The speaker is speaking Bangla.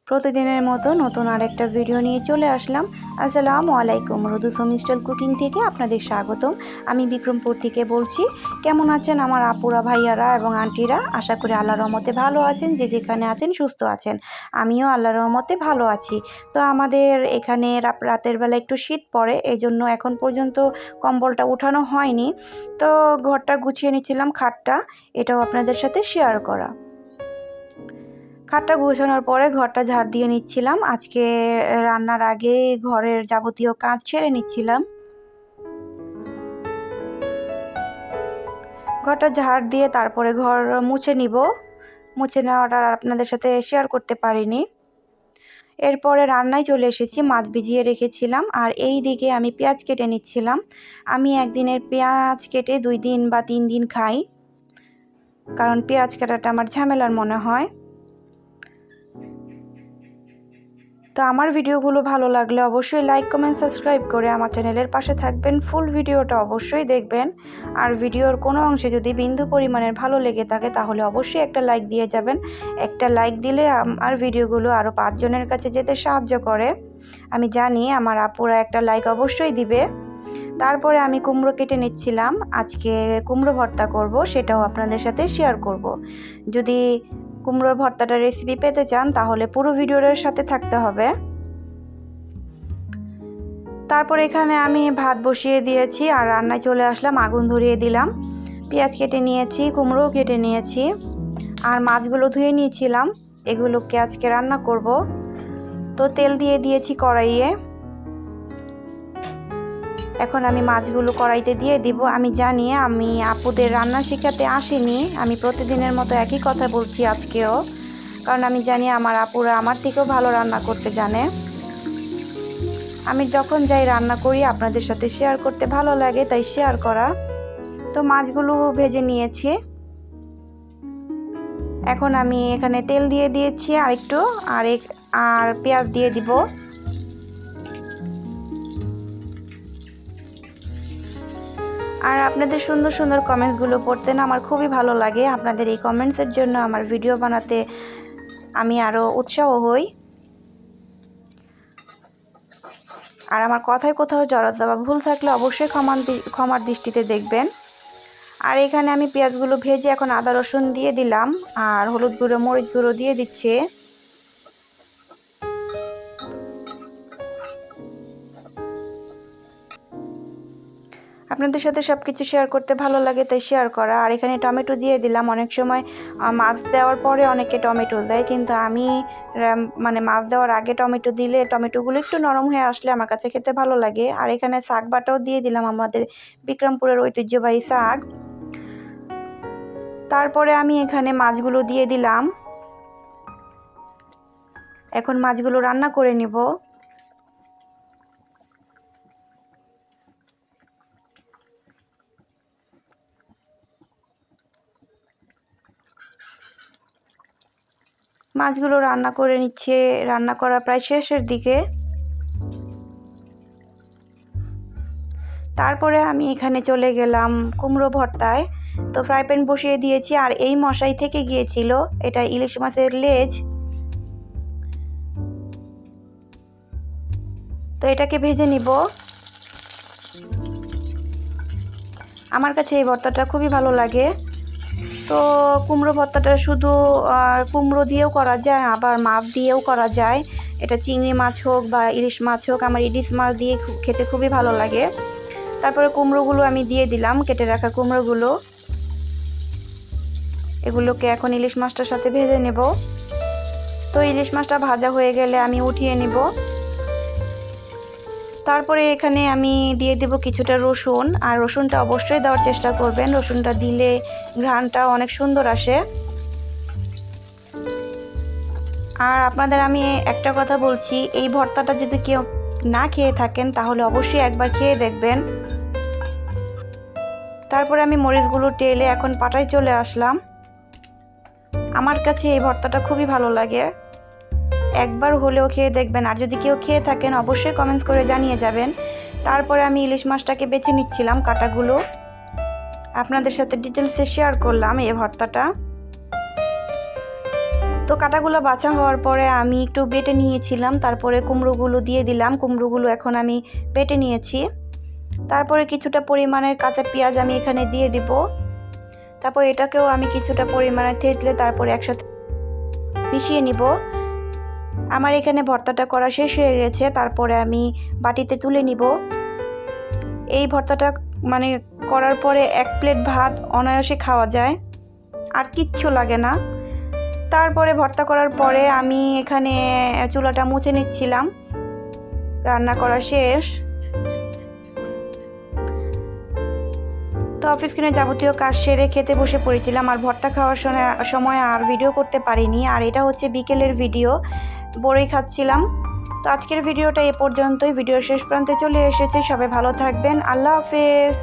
প্রতিদিনের মতো নতুন আরেকটা ভিডিও নিয়ে চলে আসলাম। আসসালামু আলাইকুম, রুদুস হোমস্টাইল কুকিং থেকে আপনাদের স্বাগতম। আমি বিক্রমপুর থেকে বলছি। কেমন আছেন আমার আপুরা, ভাইয়ারা এবং আন্টিরা? আশা করি আল্লাহর রহমতে ভালো আছেন, যে যেখানে আছেন সুস্থ আছেন। আমিও আল্লাহর রহমতে ভালো আছি। তো আমাদের এখানে রাতের বেলা একটু শীত পড়ে, এই জন্য এখন পর্যন্ত কম্বলটা উঠানো হয়নি। তো ঘরটা গুছিয়ে নিচ্ছিলাম, খাটটা, এটাও আপনাদের সাথে শেয়ার করা। খাটটা গোছানোর পরে ঘরটা ঝাড় দিয়ে নিচ্ছিলাম। আজকে রান্নার আগে ঘরের যাবতীয় কাজ ছেড়ে নিচ্ছিলাম। ঘরটা ঝাড় দিয়ে তারপরে ঘর মুছে নিব। মুছে নেওয়াটা আপনাদের সাথে শেয়ার করতে পারিনি। এরপরে রান্নায় চলে এসেছি। মাছ ভিজিয়ে রেখেছিলাম, আর এই দিকে আমি পেঁয়াজ কেটে নিচ্ছিলাম। আমি একদিনের পেঁয়াজ কেটে 2 দিন বা 3 দিন খাই, কারণ পেঁয়াজ কাটাটা আমার ঝামেলার মনে হয়। তো আমার ভিডিওগুলো ভালো লাগলে অবশ্যই লাইক, কমেন্ট, সাবস্ক্রাইব করে আমার চ্যানেলের পাশে থাকবেন। ফুল ভিডিওটা অবশ্যই দেখবেন। আর ভিডিওর কোনো অংশে যদি বিন্দু পরিমাণের ভালো লেগে থাকে তাহলে অবশ্যই একটা লাইক দিয়ে যাবেন। একটা লাইক দিলে আমার ভিডিওগুলো আরও 5 জনের কাছে যেতে সাহায্য করে। আমি জানি আমার আপুরা একটা লাইক অবশ্যই দিবে। তারপরে আমি কুমড়ো কেটে নিচ্ছিলাম। আজকে কুমড়ো ভর্তা করব, সেটাও আপনাদের সাথে শেয়ার করব। যদি কুমড়োর ভর্তাটার রেসিপি পেতে চান তাহলে পুরো ভিডিওটার সাথে থাকতে হবে। তারপর এখানে আমি ভাত বসিয়ে দিয়েছি আর রান্নায় চলে আসলাম, আগুন ধরিয়ে দিলাম। পেঁয়াজ কেটে নিয়েছি, কুমড়োও কেটে নিয়েছি, আর মাছগুলো ধুয়ে নিয়েছিলাম। এগুলোকে আজকে রান্না করব। তো তেল দিয়ে দিয়েছি কড়াইয়ে। এখন আমি মাছগুলো কড়াইতে দিয়ে দিব। আমি জানি আমি আপুদের রান্না শেখাতে আসিনি, আমি প্রতিদিনের মতো একই কথা বলছি আজকেও, কারণ আমি জানি আমার আপুরা আমার থেকেও ভালো রান্না করতে জানে। আমি যখন যাই রান্না করি আপনাদের সাথে শেয়ার করতে ভালো লাগে, তাই শেয়ার করা। তো মাছগুলো ভেজে নিয়েছি। এখন আমি এখানে তেল দিয়ে দিয়েছি আর একটু, আর পেঁয়াজ দিয়ে দিব। আর আপনাদের সুন্দর সুন্দর কমেন্টসগুলো পড়তে না আমার খুবই ভালো লাগে। আপনাদের এই কমেন্টসের জন্য আমার ভিডিও বানাতে আমি আরও উৎসাহ হই। আর আমার কথায় কোথাও জড়তা বা ভুল থাকলে অবশ্যই ক্ষমার দৃষ্টিতে দেখবেন। আর এখানে আমি পেঁয়াজগুলো ভেজে এখন আদা রসুন দিয়ে দিলাম, আর হলুদ গুঁড়ো, মরিচ গুঁড়ো দিয়ে দিচ্ছি। আপনাদের সাথে সব কিছু শেয়ার করতে ভালো লাগে, তাই শেয়ার করা। আর এখানে টমেটো দিয়ে দিলাম। অনেক সময় মাছ দেওয়ার পরে অনেকে টমেটো দেয়, কিন্তু আমি মাছ দেওয়ার আগে টমেটো দিলে টমেটোগুলো একটু নরম হয়ে আসলে আমার কাছে খেতে ভালো লাগে। আর এখানে শাক বাটাও দিয়ে দিলাম, আমাদের বিক্রমপুরের ঐতিহ্যবাহী শাক। তারপরে আমি এখানে মাছগুলো দিয়ে দিলাম। এখন মাছগুলো রান্না করে নিব। মাছগুলো রান্না করে নিচ্ছে, রান্না করা প্রায় শেষের দিকে। তারপরে আমি এখানে চলে গেলাম কুমড়ো ভর্তায়। তো ফ্রাই প্যান বসিয়ে দিয়েছি, আর এই মশাই থেকে গিয়েছিল, এটা ইলিশ মাছের লেজ। তো এটাকে ভেজে নিব। আমার কাছে এই ভর্তাটা খুবই ভালো লাগে। তো কুমড়ো ভর্তাটা শুধু কুমড়ো দিয়েও করা যায়, আবার মাছ দিয়েও করা যায়। এটা চিংড়ি মাছ হোক বা ইলিশ মাছ হোক, আমার ইলিশ মাছ দিয়ে খেতে খুবই ভালো লাগে। তারপরে কুমড়োগুলো আমি দিয়ে দিলাম, কেটে রাখা কুমড়োগুলো। এগুলোকে এখন ইলিশ মাছটার সাথে ভেজে নেব। তো ইলিশ মাছটা ভাজা হয়ে গেলে আমি উঠিয়ে নিব। তারপরে এখানে আমি দিয়ে দেব কিছুটা রসুন, আর রসুনটা অবশ্যই দেওয়ার চেষ্টা করবেন। রসুনটা দিলে ঘ্রাণটা অনেক সুন্দর আসে। আর আপনাদের আমি একটা কথা বলছি, এই ভর্তাটা যদি কেউ না খেয়ে থাকেন তাহলে অবশ্যই একবার খেয়ে দেখবেন। তারপরে আমি মরিচগুলো টেলে এখন পাটায় চলে আসলাম। আমার কাছে এই ভর্তাটা খুবই ভালো লাগে, একবার হলেও খেয়ে দেখবেন। আর যদি কেউ খেয়ে থাকেন অবশ্যই কমেন্টস করে জানিয়ে যাবেন। তারপরে আমি ইলিশ মাছটাকে বেছে নিচ্ছিলাম, কাটাগুলো আপনাদের সাথে ডিটেলসে শেয়ার করলাম এই ভর্তাটা। তো কাটাগুলো বাছা হওয়ার পরে আমি একটু বেটে নিয়েছিলাম, তারপরে কুমড়োগুলো দিয়ে দিলাম। কুমড়োগুলো এখন আমি বেটে নিয়েছি। তারপরে কিছুটা পরিমাণের কাঁচা পেঁয়াজ আমি এখানে দিয়ে দিব। তারপর এটাকেও আমি কিছুটা পরিমাণে থেতলে তারপরে একসাথে মিশিয়ে নিব। আমার এখানে ভর্তাটা করা শেষ হয়ে গেছে, তারপরে আমি বাটিতে তুলে নিব। এই ভর্তাটা মানে করার পরে 1 প্লেট ভাত অনায়াসে খাওয়া যায়, আর কিচ্ছু লাগে না। তারপরে ভর্তা করার পরে আমি এখানে চুলাটা মুছে নিচ্ছিলাম। রান্না করা শেষ। তো অফিস কিনে যাবতীয় কাজ সেরে খেতে বসে পড়েছিলাম, আর ভর্তা খাওয়ার সময় আর ভিডিও করতে পারিনি। আর এটা হচ্ছে বিকেলের ভিডিও, বড়ই খাচ্ছিলাম। তো আজকের ভিডিওটা এ পর্যন্তই। ভিডিওর শেষ প্রান্তে চলে এসেছি। সবাই ভালো থাকবেন। আল্লাহ হাফেজ।